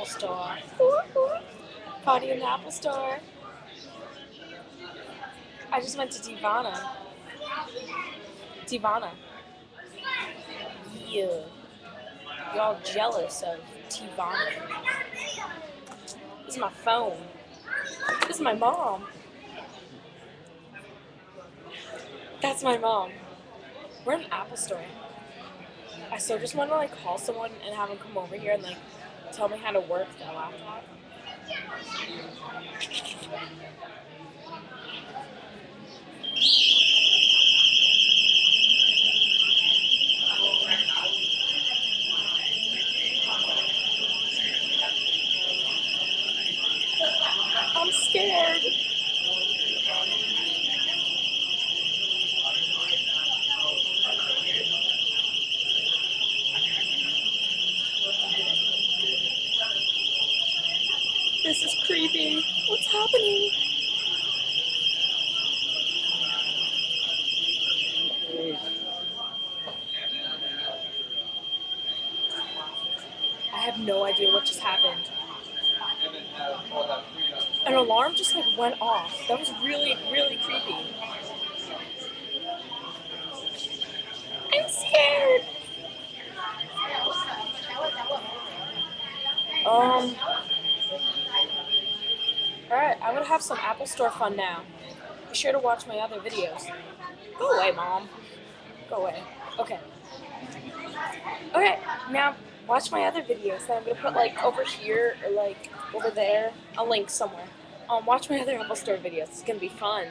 Apple Store. Ooh, ooh. Party in the Apple Store. I just went to Tivana. Tivana. Yeah. Y'all jealous of Tivana. This is my phone. This is my mom. That's my mom. We're in an Apple Store. I so just want to like call someone and have them come over here and like tell me how to work their laptop. I'm scared. This is creepy. What's happening? I have no idea what just happened. An alarm just like went off. That was really, really creepy. I'm scared. Um. Alright, I'm gonna have some Apple Store fun now. Be sure to watch my other videos. Go away, Mom. Go away. Okay. Okay, now watch my other videos that I'm gonna put like over here or like over there. I'll link somewhere. Watch my other Apple Store videos. It's gonna be fun.